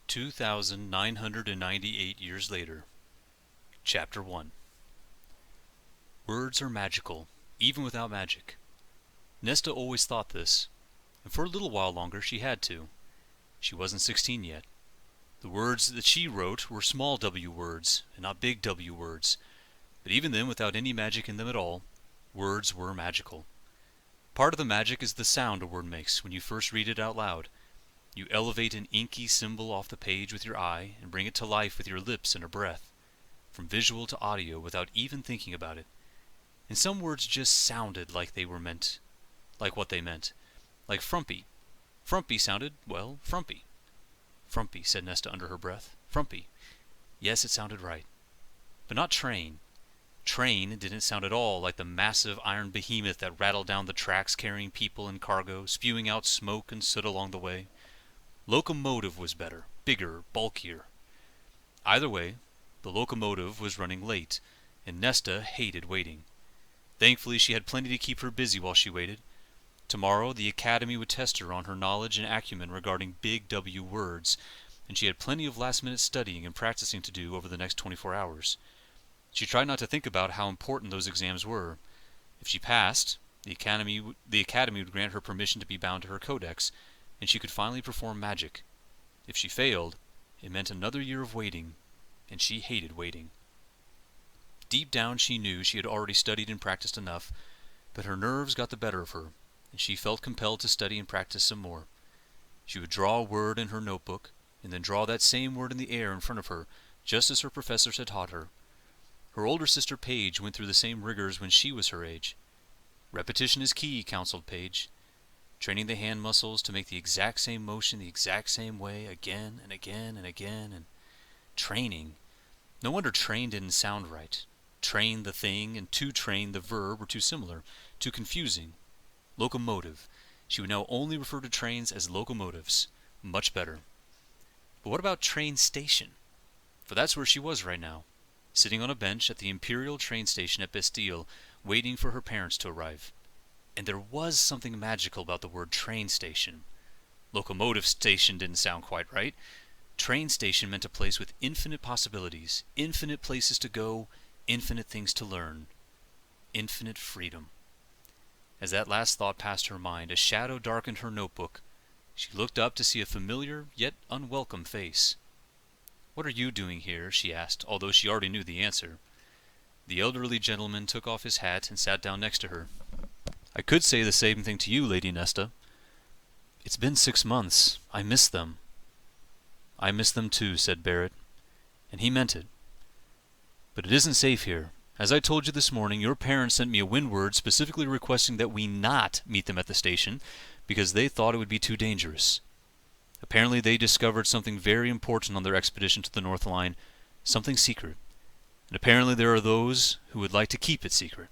2,998 years later. Chapter 1. Words are magical, even without magic. Nesta always thought this, and for a little while longer she had to. She wasn't 16 yet. The words that she wrote were small W words, and not big W words. But even then, without any magic in them at all, words were magical. Part of the magic is the sound a word makes when you first read it out loud. You elevate an inky symbol off the page with your eye and bring it to life with your lips and a breath, from visual to audio without even thinking about it. And some words just sounded like they were meant, like what they meant. Like frumpy. Frumpy sounded, well, frumpy. Frumpy, said Nesta under her breath. Frumpy. Yes, it sounded right. But not train. Train didn't sound at all like the massive iron behemoth that rattled down the tracks carrying people and cargo, spewing out smoke and soot along the way. Locomotive was better, bigger, bulkier. Either way, the locomotive was running late, and Nesta hated waiting. Thankfully, she had plenty to keep her busy while she waited. Tomorrow, the Academy would test her on her knowledge and acumen regarding big W words, and she had plenty of last-minute studying and practicing to do over the next 24 hours. She tried not to think about how important those exams were. If she passed, the Academy would grant her permission to be bound to her Codex, and she could finally perform magic. If she failed, it meant another year of waiting, and she hated waiting. Deep down she knew she had already studied and practiced enough, but her nerves got the better of her, and she felt compelled to study and practice some more. She would draw a word in her notebook, and then draw that same word in the air in front of her, just as her professors had taught her. Her older sister Paige went through the same rigors when she was her age. Repetition is key, counseled Paige. Training the hand muscles to make the exact same motion the exact same way again and again and again, and training. No wonder train didn't sound right. Train the thing and to train the verb were too similar, too confusing. Locomotive. She would now only refer to trains as locomotives. Much better. But what about train station? For that's where she was right now, sitting on a bench at the Imperial train station at Bastille, waiting for her parents to arrive. And there was something magical about the word train station. Locomotive station didn't sound quite right. Train station meant a place with infinite possibilities, infinite places to go, infinite things to learn, infinite freedom. As that last thought passed her mind, a shadow darkened her notebook. She looked up to see a familiar, yet unwelcome face. "What are you doing here?" she asked, although she already knew the answer. The elderly gentleman took off his hat and sat down next to her. "I could say the same thing to you, Lady Nesta." "It's been 6 months. I miss them." "I miss them too," said Barrett. And he meant it. "But it isn't safe here. As I told you this morning, your parents sent me a windward specifically requesting that we not meet them at the station because they thought it would be too dangerous. Apparently they discovered something very important on their expedition to the North Line, something secret. And apparently there are those who would like to keep it secret."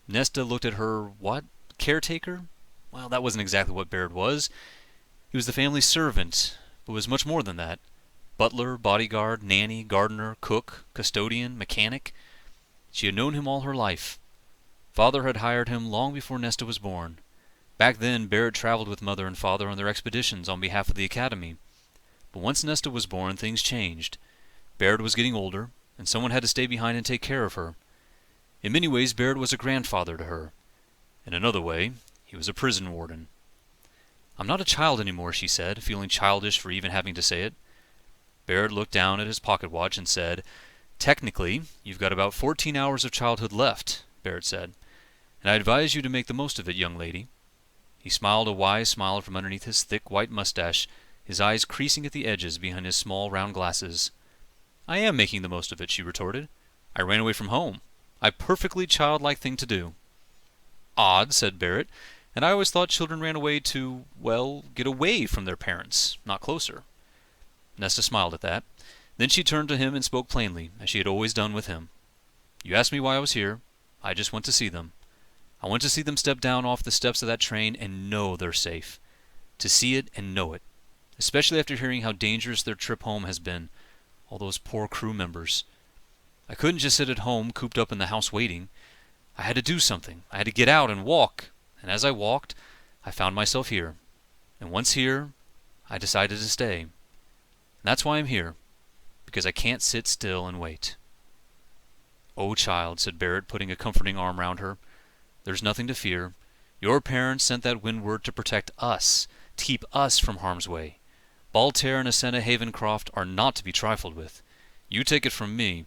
Nesta looked at her, what? Caretaker? Well, that wasn't exactly what Barrett was. He was the family servant, but was much more than that. Butler, bodyguard, nanny, gardener, cook, custodian, mechanic. She had known him all her life. Father had hired him long before Nesta was born. Back then, Barrett traveled with Mother and Father on their expeditions on behalf of the Academy. But once Nesta was born, things changed. Barrett was getting older, and someone had to stay behind and take care of her. In many ways, Barrett was a grandfather to her. In another way, he was a prison warden. "I'm not a child anymore," she said, feeling childish for even having to say it. Barrett looked down at his pocket watch and said, "Technically, you've got about 14 hours of childhood left," Barrett said, "and I advise you to make the most of it, young lady." He smiled a wise smile from underneath his thick white mustache, his eyes creasing at the edges behind his small round glasses. "I am making the most of it," she retorted. "I ran away from home. A perfectly childlike thing to do." "Odd," said Barrett, "and I always thought children ran away to, well, get away from their parents, not closer." Nesta smiled at that. Then she turned to him and spoke plainly, as she had always done with him. "You asked me why I was here. I just went to see them. I want to see them step down off the steps of that train and know they're safe. To see it and know it. Especially after hearing how dangerous their trip home has been. All those poor crew members. I couldn't just sit at home, cooped up in the house waiting. I had to do something. I had to get out and walk. And as I walked, I found myself here. And once here, I decided to stay. That's why I'm here, because I can't sit still and wait." "Oh, child," said Barrett, putting a comforting arm round her, "there's nothing to fear. Your parents sent that windward to protect us, to keep us from harm's way. Baltair and Asena Havencroft are not to be trifled with. You take it from me.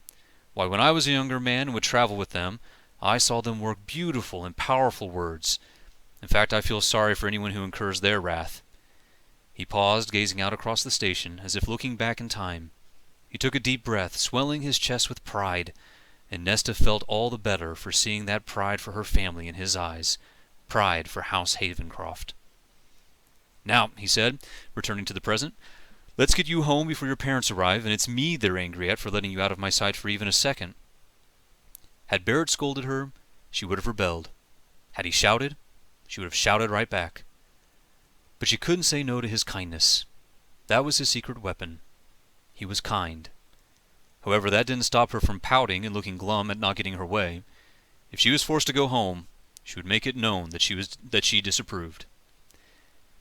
Why, when I was a younger man and would travel with them, I saw them work beautiful and powerful words. In fact, I feel sorry for anyone who incurs their wrath." He paused, gazing out across the station, as if looking back in time. He took a deep breath, swelling his chest with pride, and Nesta felt all the better for seeing that pride for her family in his eyes, pride for House Havencroft. "Now," he said, returning to the present, "let's get you home before your parents arrive, and it's me they're angry at for letting you out of my sight for even a second." Had Barrett scolded her, she would have rebelled. Had he shouted, she would have shouted right back. But she couldn't say no to his kindness. That was his secret weapon. He was kind. However, that didn't stop her from pouting and looking glum at not getting her way. If she was forced to go home, she would make it known that she disapproved.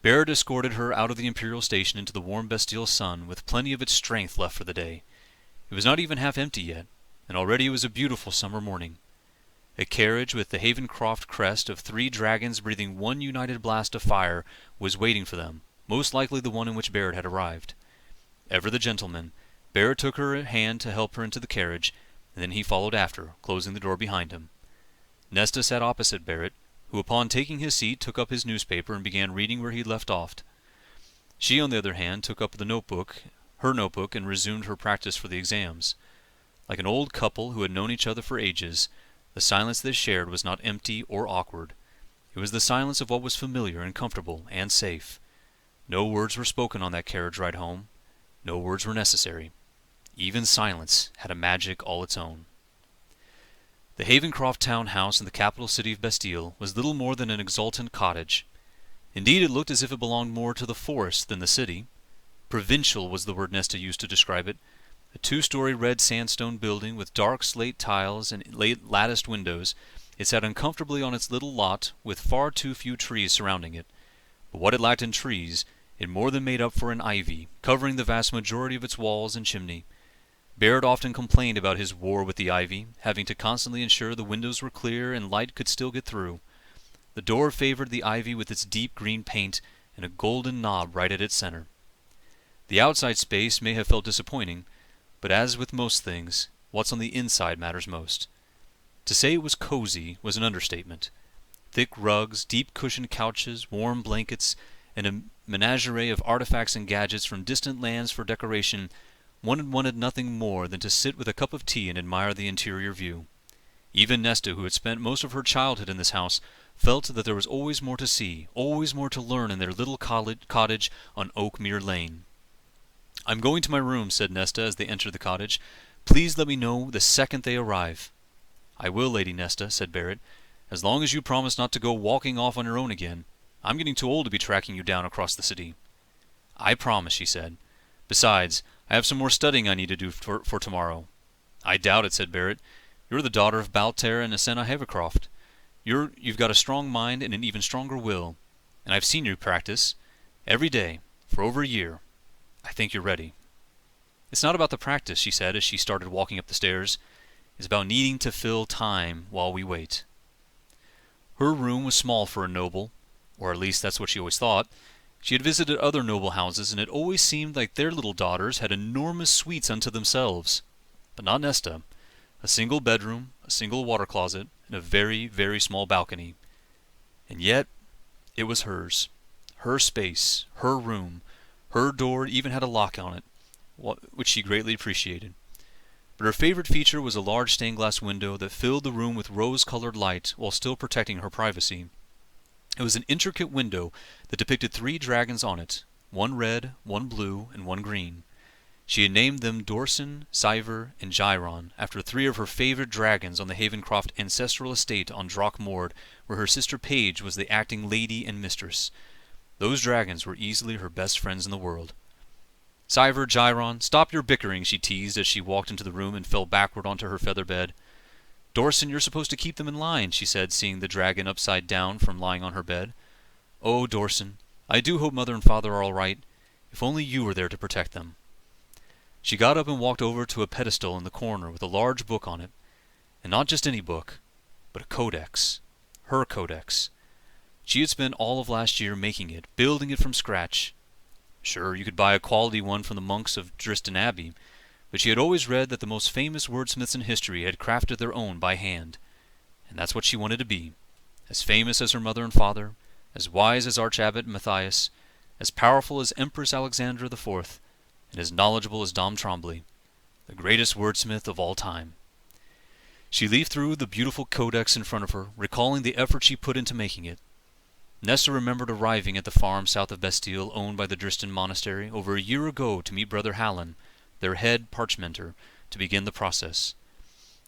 Barrett escorted her out of the Imperial Station into the warm Bastille sun with plenty of its strength left for the day. It was not even half empty yet, and already it was a beautiful summer morning. A carriage with the Havencroft crest of 3 dragons breathing one united blast of fire was waiting for them, most likely the one in which Barrett had arrived. Ever the gentleman, Barrett took her hand to help her into the carriage, and then he followed after, closing the door behind him. Nesta sat opposite Barrett, who upon taking his seat took up his newspaper and began reading where he had left off. She, on the other hand, took up her notebook, and resumed her practice for the exams. Like an old couple who had known each other for ages, the silence they shared was not empty or awkward. It was the silence of what was familiar and comfortable and safe. No words were spoken on that carriage ride home. No words were necessary. Even silence had a magic all its own. The Havencroft town house in the capital city of Bastille was little more than an exultant cottage. Indeed, it looked as if it belonged more to the forest than the city. Provincial was the word Nesta used to describe it. A 2-story red sandstone building with dark slate tiles and latticed windows, it sat uncomfortably on its little lot with far too few trees surrounding it. But what it lacked in trees, it more than made up for in ivy, covering the vast majority of its walls and chimney. Barrett often complained about his war with the ivy, having to constantly ensure the windows were clear and light could still get through. The door favored the ivy with its deep green paint and a golden knob right at its center. The outside space may have felt disappointing, but as with most things, what's on the inside matters most. To say it was cozy was an understatement. Thick rugs, deep cushioned couches, warm blankets, and a menagerie of artifacts and gadgets from distant lands for decoration, one had wanted nothing more than to sit with a cup of tea and admire the interior view. Even Nesta, who had spent most of her childhood in this house, felt that there was always more to see, always more to learn in their little cottage on Oakmere Lane. "I'm going to my room," said Nesta as they entered the cottage. "Please let me know the second they arrive." "I will, Lady Nesta," said Barrett, "as long as you promise not to go walking off on your own again. I'm getting too old to be tracking you down across the city." "I promise," she said. "Besides, I have some more studying I need to do for tomorrow." "I doubt it," said Barrett. "You're the daughter of Baltair and Asena Havencroft. You've got a strong mind and an even stronger will, and I've seen you practice every day for over a year. I think you're ready." "It's not about the practice," she said as she started walking up the stairs. "It's about needing to fill time while we wait." Her room was small for a noble, or at least that's what she always thought. She had visited other noble houses, and it always seemed like their little daughters had enormous suites unto themselves. But not Nesta. A single bedroom, a single water closet, and a very, very small balcony. And yet it was hers. Her space, her room. Her door even had a lock on it, which she greatly appreciated. But her favorite feature was a large stained-glass window that filled the room with rose-colored light while still protecting her privacy. It was an intricate window that depicted 3 dragons on it, one red, one blue, and one green. She had named them Dorson, Siver, and Gyron, after 3 of her favorite dragons on the Havencroft ancestral estate on Drockmord, where her sister Paige was the acting lady and mistress. Those dragons were easily her best friends in the world. "Siver, Gyron, stop your bickering," she teased as she walked into the room and fell backward onto her feather bed. "Dorson, you're supposed to keep them in line," she said, seeing the dragon upside down from lying on her bed. "Oh, Dorson, I do hope Mother and Father are all right. If only you were there to protect them." She got up and walked over to a pedestal in the corner with a large book on it, and not just any book, but a codex. Her codex. She had spent all of last year making it, building it from scratch. Sure, you could buy a quality one from the monks of Driston Abbey, but she had always read that the most famous wordsmiths in history had crafted their own by hand, and that's what she wanted to be, as famous as her mother and father, as wise as Archabbot Matthias, as powerful as Empress Alexandra the Fourth, and as knowledgeable as Dom Tremblay, the greatest wordsmith of all time. She leafed through the beautiful codex in front of her, recalling the effort she put into making it. Nesta remembered arriving at the farm south of Bastille owned by the Driston monastery over a year ago to meet Brother Hallen, their head parchmenter, to begin the process.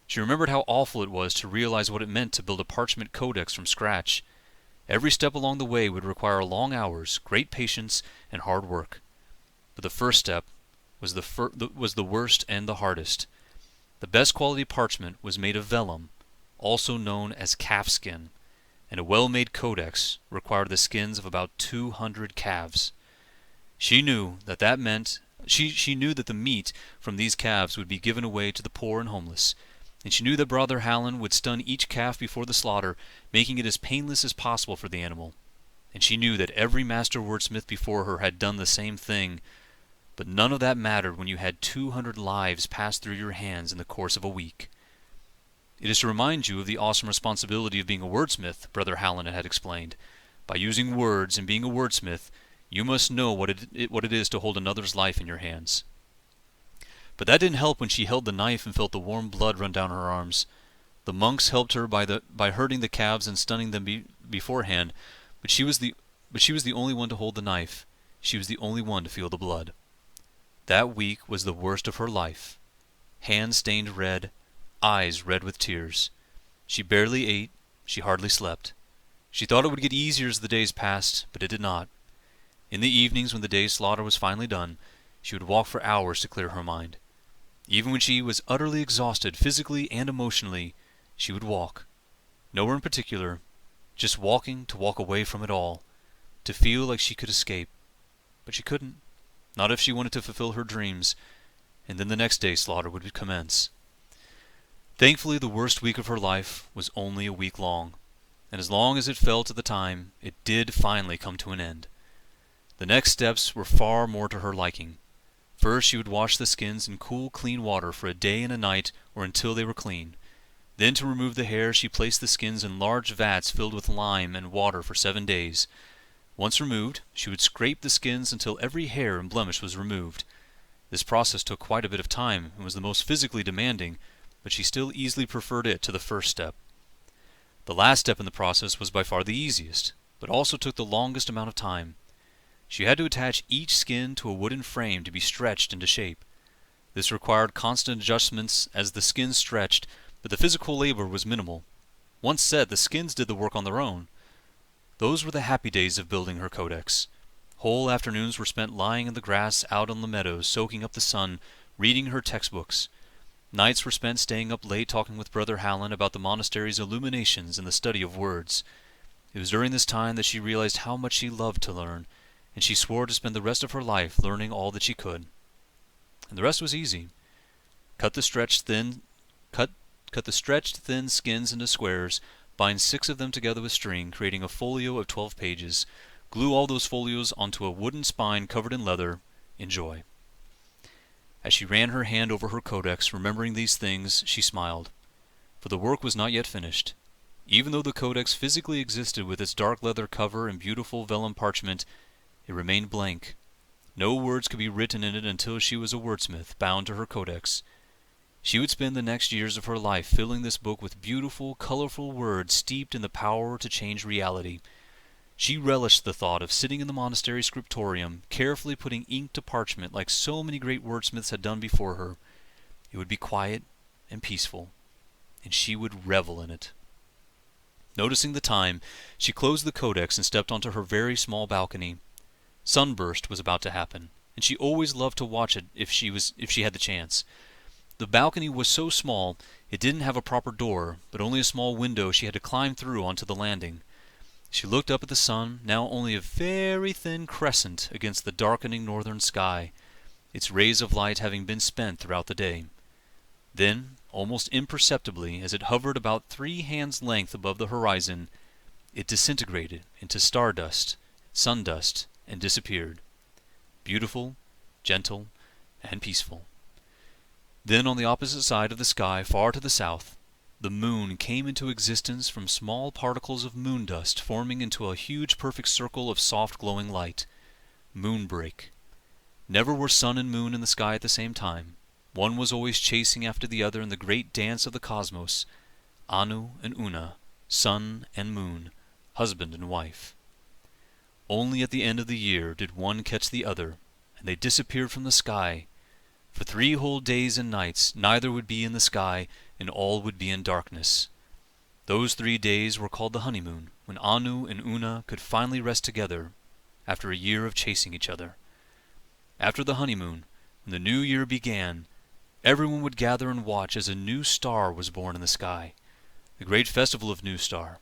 She remembered how awful it was to realize what it meant to build a parchment codex from scratch. Every step along the way would require long hours, great patience, and hard work. But the first step was the worst and the hardest. The best quality parchment was made of vellum, also known as calfskin, and a well-made codex required the skins of about 200 calves. She knew that meant she knew that the meat from these calves would be given away to the poor and homeless, and she knew that Brother Hallen would stun each calf before the slaughter, making it as painless as possible for the animal. And she knew that every master wordsmith before her had done the same thing, but none of that mattered when you had 200 lives pass through your hands in the course of a week. It is to remind you of the awesome responsibility of being a wordsmith, Brother Hallen had explained. By using words and being a wordsmith, you must know what it is to hold another's life in your hands. But that didn't help when she held the knife and felt the warm blood run down her arms. The monks helped her by hurting the calves and stunning them beforehand, but she was the only one to hold the knife. She was the only one to feel the blood. That week was the worst of her life. Hands stained red, eyes red with tears. She barely ate, she hardly slept. She thought it would get easier as the days passed, but it did not. In the evenings when the day's slaughter was finally done, she would walk for hours to clear her mind. Even when she was utterly exhausted physically and emotionally, she would walk. Nowhere in particular, just walking to walk away from it all, to feel like she could escape. But she couldn't, not if she wanted to fulfill her dreams, and then the next day's slaughter would commence. Thankfully, the worst week of her life was only a week long, and as long as it felt at the time, it did finally come to an end. The next steps were far more to her liking. First, she would wash the skins in cool, clean water for a day and a night, or until they were clean. Then, to remove the hair, she placed the skins in large vats filled with lime and water for 7 days. Once removed, she would scrape the skins until every hair and blemish was removed. This process took quite a bit of time and was the most physically demanding, but she still easily preferred it to the first step. The last step in the process was by far the easiest, but also took the longest amount of time. She had to attach each skin to a wooden frame to be stretched into shape. This required constant adjustments as the skins stretched, but the physical labor was minimal. Once set, the skins did the work on their own. Those were the happy days of building her codex. Whole afternoons were spent lying in the grass out on the meadows, soaking up the sun, reading her textbooks. Nights were spent staying up late talking with Brother Hallen about the monastery's illuminations and the study of words. It was during this time that she realized how much she loved to learn, and she swore to spend the rest of her life learning all that she could. And the rest was easy. Cut the stretched thin skins into squares, bind 6 of them together with string, creating a folio of 12 pages, glue all those folios onto a wooden spine covered in leather. Enjoy. As she ran her hand over her codex, remembering these things, she smiled. For the work was not yet finished. Even though the codex physically existed with its dark leather cover and beautiful vellum parchment, it remained blank. No words could be written in it until she was a wordsmith, bound to her codex. She would spend the next years of her life filling this book with beautiful, colorful words steeped in the power to change reality. She relished the thought of sitting in the monastery scriptorium, carefully putting ink to parchment like so many great wordsmiths had done before her. It would be quiet and peaceful, and she would revel in it. Noticing the time, she closed the codex and stepped onto her very small balcony. Sunburst was about to happen, and she always loved to watch it if she had the chance. The balcony was so small, it didn't have a proper door, but only a small window she had to climb through onto the landing. She looked up at the sun, now only a very thin crescent against the darkening northern sky. its rays of light having been spent throughout the day. Then, almost imperceptibly, as it hovered about 3 hands' length above the horizon, it disintegrated into stardust, sundust, and disappeared, beautiful, gentle, and peaceful. Then on the opposite side of the sky, far to the south, the moon came into existence from small particles of moon dust forming into a huge perfect circle of soft glowing light. Moonbreak. Never were sun and moon in the sky at the same time. One was always chasing after the other in the great dance of the cosmos. Anu and Una, sun and moon, husband and wife. Only at the end of the year did one catch the other, and they disappeared from the sky. For 3 whole days and nights neither would be in the sky, and all would be in darkness. Those 3 days were called the honeymoon, when Anu and Una could finally rest together after a year of chasing each other. After the honeymoon, when the new year began, everyone would gather and watch as a new star was born in the sky. The great festival of New Star.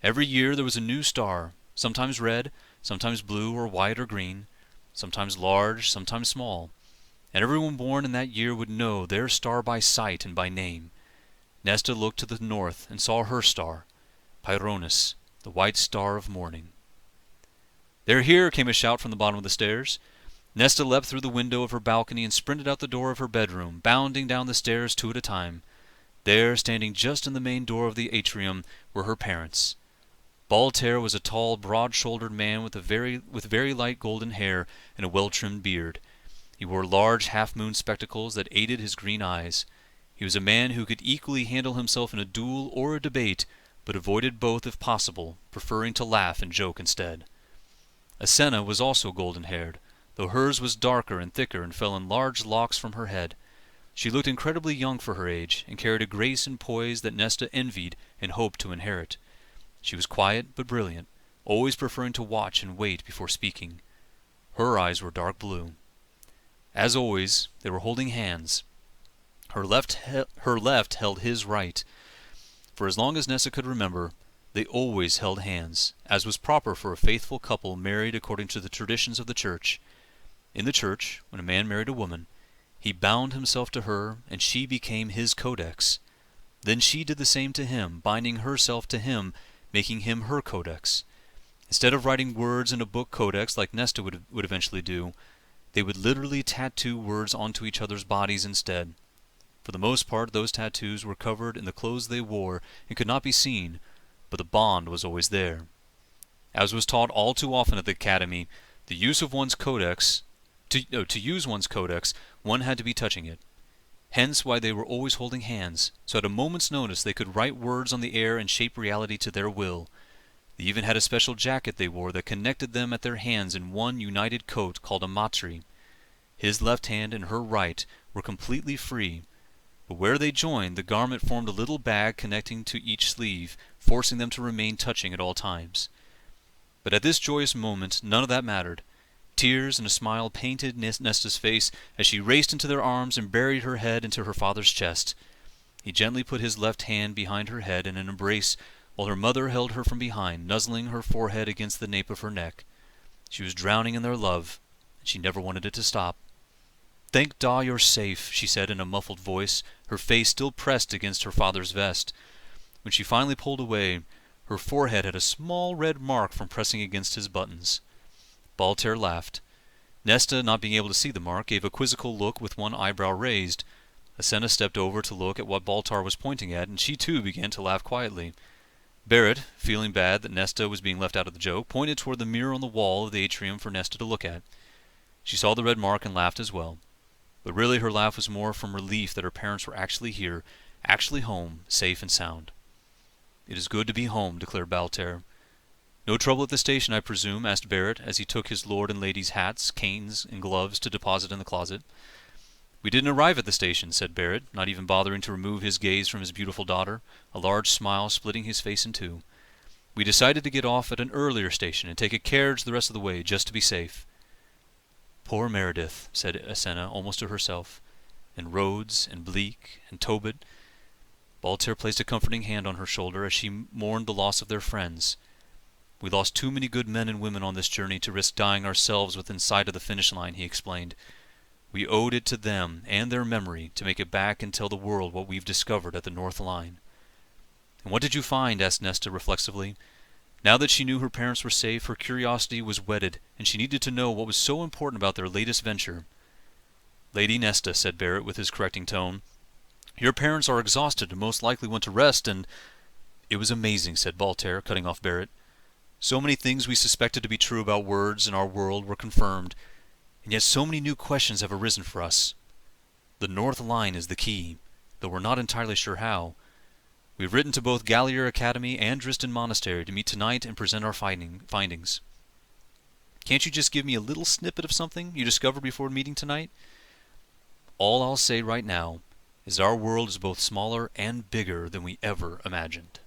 Every year there was a new star, sometimes red, sometimes blue or white or green, sometimes large, sometimes small, and everyone born in that year would know their star by sight and by name. Nesta looked to the north and saw her star, Pyronus, the white star of morning. "They're here!" came a shout from the bottom of the stairs. Nesta leapt through the window of her balcony and sprinted out the door of her bedroom, bounding down the stairs 2 at a time. There, standing just in the main door of the atrium, were her parents. Baltair was a tall, broad-shouldered man with very light golden hair and a well-trimmed beard. He wore large half-moon spectacles that aided his green eyes. He was a man who could equally handle himself in a duel or a debate, but avoided both if possible, preferring to laugh and joke instead. Asenna was also golden-haired, though hers was darker and thicker and fell in large locks from her head. She looked incredibly young for her age, and carried a grace and poise that Nesta envied and hoped to inherit. She was quiet but brilliant, always preferring to watch and wait before speaking. Her eyes were dark blue. As always, they were holding hands. Her left held his right. For as long as Nesta could remember, they always held hands, as was proper for a faithful couple married according to the traditions of the Church. In the Church, when a man married a woman, he bound himself to her, and she became his Codex. Then she did the same to him, binding herself to him, making him her Codex. Instead of writing words in a book codex like Nesta would eventually do, they would literally tattoo words onto each other's bodies instead. For the most part, those tattoos were covered in the clothes they wore and could not be seen, but the bond was always there. As was taught all too often at the academy, to use one's codex, one had to be touching it. Hence why they were always holding hands, so at a moment's notice they could write words on the air and shape reality to their will. They even had a special jacket they wore that connected them at their hands in one united coat called a matri. His left hand and her right were completely free, but where they joined, the garment formed a little bag connecting to each sleeve, forcing them to remain touching at all times. But at this joyous moment none of that mattered. Tears and a smile painted Nesta's face as she raced into their arms and buried her head into her father's chest. He gently put his left hand behind her head in an embrace, while her mother held her from behind, nuzzling her forehead against the nape of her neck. She was drowning in their love, and she never wanted it to stop. "Thank Da you're safe," she said in a muffled voice, her face still pressed against her father's vest. When she finally pulled away, her forehead had a small red mark from pressing against his buttons. Baltair laughed. Nesta, not being able to see the mark, gave a quizzical look with one eyebrow raised. Asenna stepped over to look at what Baltair was pointing at, and she too began to laugh quietly. Barrett, feeling bad that Nesta was being left out of the joke, pointed toward the mirror on the wall of the atrium for Nesta to look at. She saw the red mark and laughed as well. But really her laugh was more from relief that her parents were actually here, actually home, safe and sound. "It is good to be home," declared Baltair. "No trouble at the station, I presume?" asked Barrett, as he took his lord and lady's hats, canes, and gloves to deposit in the closet. "We didn't arrive at the station," said Barrett, not even bothering to remove his gaze from his beautiful daughter, a large smile splitting his face in two. "We decided to get off at an earlier station and take a carriage the rest of the way, just to be safe." "Poor Meredith," said Asenna, almost to herself. "And Rhodes, and Bleak, and Tobit." Baltair placed a comforting hand on her shoulder as she mourned the loss of their friends. "We lost too many good men and women on this journey to risk dying ourselves within sight of the finish line," he explained. We owed it to them and their memory to make it back and tell the world what we've discovered at the North Line." "And what did you find?" asked Nesta reflexively. Now that she knew her parents were safe, her curiosity was whetted, and she needed to know what was so important about their latest venture. "Lady Nesta," said Barrett with his correcting tone, "your parents are exhausted and most likely want to rest, and—" "It was amazing," said Voltaire, cutting off Barrett. "So many things we suspected to be true about words and our world were confirmed, and yet so many new questions have arisen for us. The North Line is the key, though we're not entirely sure how. We've written to both Gallier Academy and Driston Monastery to meet tonight and present our findings. Can't you just give me a little snippet of something you discovered before meeting tonight?" "All I'll say right now is our world is both smaller and bigger than we ever imagined."